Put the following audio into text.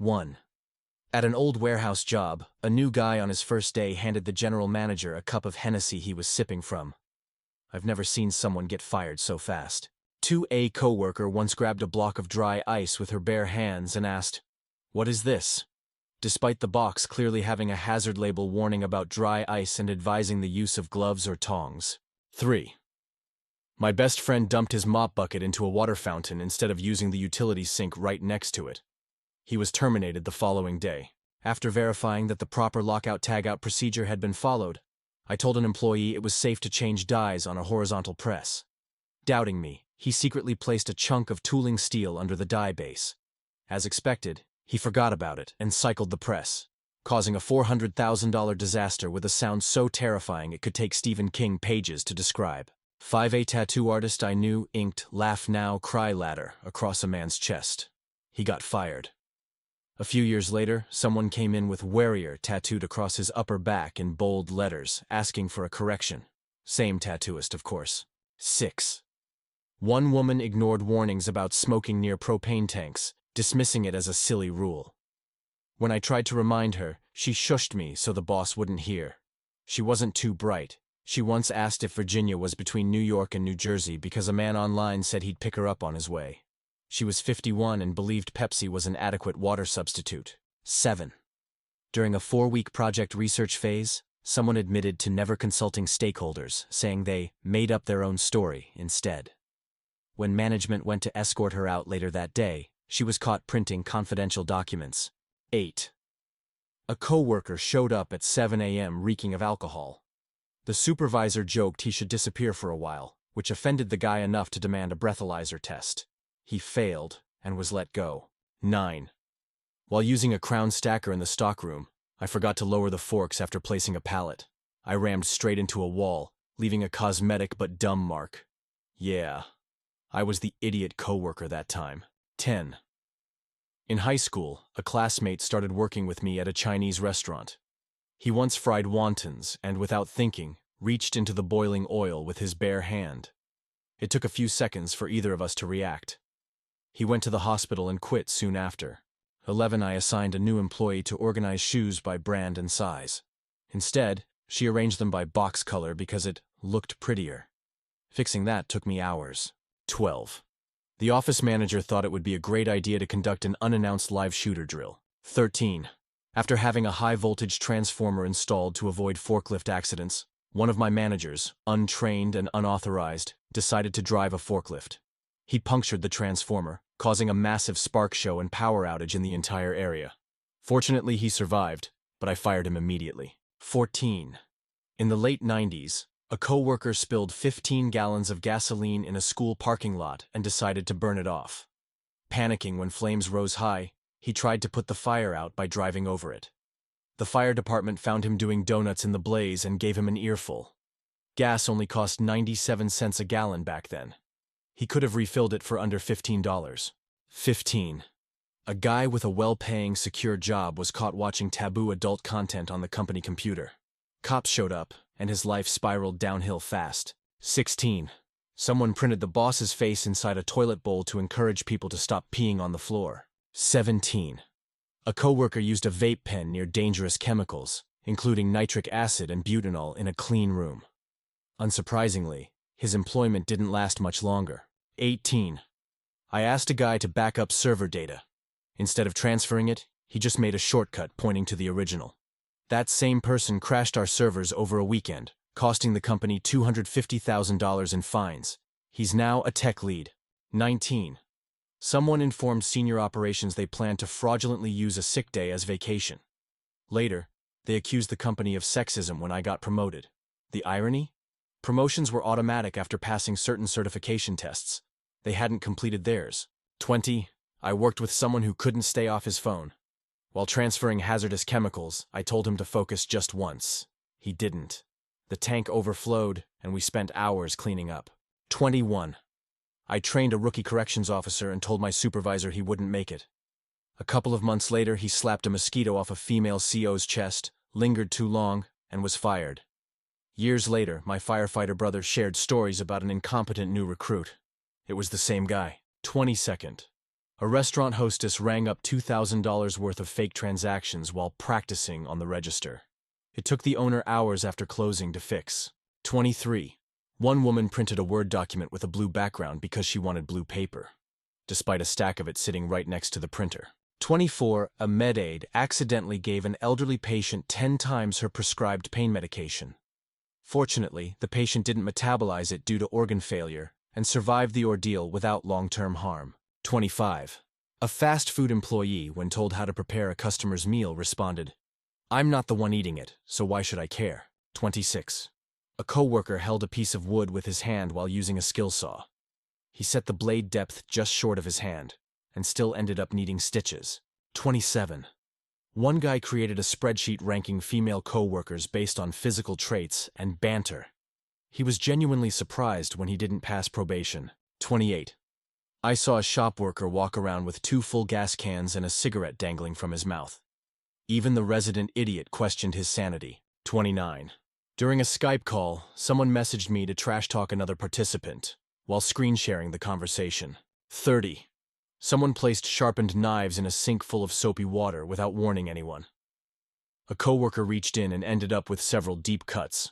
1. At an old warehouse job, a new guy on his first day handed the general manager a cup of Hennessy he was sipping from. I've never seen someone get fired so fast. 2. A coworker once grabbed a block of dry ice with her bare hands and asked, "What is this?" despite the box clearly having a hazard label warning about dry ice and advising the use of gloves or tongs. 3. My best friend dumped his mop bucket into a water fountain instead of using the utility sink right next to it. He was terminated the following day. After verifying that the proper lockout-tagout procedure had been followed, I told an employee it was safe to change dies on a horizontal press. Doubting me, he secretly placed a chunk of tooling steel under the die base. As expected, he forgot about it and cycled the press, causing a $400,000 disaster with a sound so terrifying it could take Stephen King pages to describe. 5. A tattoo artist I knew inked "Laugh Now, Cry Later" across a man's chest. He got fired. A few years later, someone came in with "Warrior" tattooed across his upper back in bold letters, asking for a correction. Same tattooist, of course. 6. One woman ignored warnings about smoking near propane tanks, dismissing it as a silly rule. When I tried to remind her, she shushed me so the boss wouldn't hear. She wasn't too bright. She once asked if Virginia was between New York and New Jersey because a man online said he'd pick her up on his way. She was 51 and believed Pepsi was an adequate water substitute. 7. During a 4-week project research phase, someone admitted to never consulting stakeholders, saying they made up their own story instead. When management went to escort her out later that day, she was caught printing confidential documents. 8. A coworker showed up at 7 a.m. reeking of alcohol. The supervisor joked he should disappear for a while, which offended the guy enough to demand a breathalyzer test. He failed and was let go. 9. While using a crown stacker in the stockroom, I forgot to lower the forks after placing a pallet. I rammed straight into a wall, leaving a cosmetic but dumb mark. Yeah, I was the idiot coworker that time. 10. In high school, a classmate started working with me at a Chinese restaurant. He once fried wontons and, without thinking, reached into the boiling oil with his bare hand. It took a few seconds for either of us to react. He went to the hospital and quit soon after. 11. I assigned a new employee to organize shoes by brand and size. Instead, she arranged them by box color because it looked prettier. Fixing that took me hours. 12. The office manager thought it would be a great idea to conduct an unannounced live shooter drill. 13. After having a high-voltage transformer installed to avoid forklift accidents, one of my managers, untrained and unauthorized, decided to drive a forklift. He punctured the transformer, causing a massive spark show and power outage in the entire area. Fortunately, he survived, but I fired him immediately. 14. In the late 90s, a coworker spilled 15 gallons of gasoline in a school parking lot and decided to burn it off. Panicking when flames rose high, he tried to put the fire out by driving over it. The fire department found him doing donuts in the blaze and gave him an earful. Gas only cost 97 cents a gallon back then. He could have refilled it for under $15. 15. A guy with a well-paying, secure job was caught watching taboo adult content on the company computer. Cops showed up, and his life spiraled downhill fast. 16. Someone printed the boss's face inside a toilet bowl to encourage people to stop peeing on the floor. 17. A coworker used a vape pen near dangerous chemicals, including nitric acid and butanol, in a clean room. Unsurprisingly, his employment didn't last much longer. 18. I asked a guy to back up server data. Instead of transferring it, he just made a shortcut pointing to the original. That same person crashed our servers over a weekend, costing the company $250,000 in fines. He's now a tech lead. 19. Someone informed senior operations they planned to fraudulently use a sick day as vacation. Later, they accused the company of sexism when I got promoted. The irony? Promotions were automatic after passing certain certification tests. They hadn't completed theirs. 20. I worked with someone who couldn't stay off his phone. While transferring hazardous chemicals, I told him to focus just once. He didn't. The tank overflowed, and we spent hours cleaning up. 21. I trained a rookie corrections officer and told my supervisor he wouldn't make it. A couple of months later, he slapped a mosquito off a female CO's chest, lingered too long, and was fired. Years later, my firefighter brother shared stories about an incompetent new recruit. It was the same guy. 22nd. A restaurant hostess rang up $2,000 worth of fake transactions while practicing on the register. It took the owner hours after closing to fix. 23. One woman printed a Word document with a blue background because she wanted blue paper, despite a stack of it sitting right next to the printer. 24. A med aide accidentally gave an elderly patient 10 times her prescribed pain medication. Fortunately, the patient didn't metabolize it due to organ failure and survived the ordeal without long-term harm. 25. A fast food employee, when told how to prepare a customer's meal, responded, "I'm not the one eating it, so why should I care?" 26. A coworker held a piece of wood with his hand while using a skill saw. He set the blade depth just short of his hand, and still ended up needing stitches. 27. One guy created a spreadsheet ranking female coworkers based on physical traits and banter. He was genuinely surprised when he didn't pass probation. 28. I saw a shop worker walk around with 2 full gas cans and a cigarette dangling from his mouth. Even the resident idiot questioned his sanity. 29. During a Skype call, someone messaged me to trash talk another participant while screen sharing the conversation. 30. Someone placed sharpened knives in a sink full of soapy water without warning anyone. A coworker reached in and ended up with several deep cuts.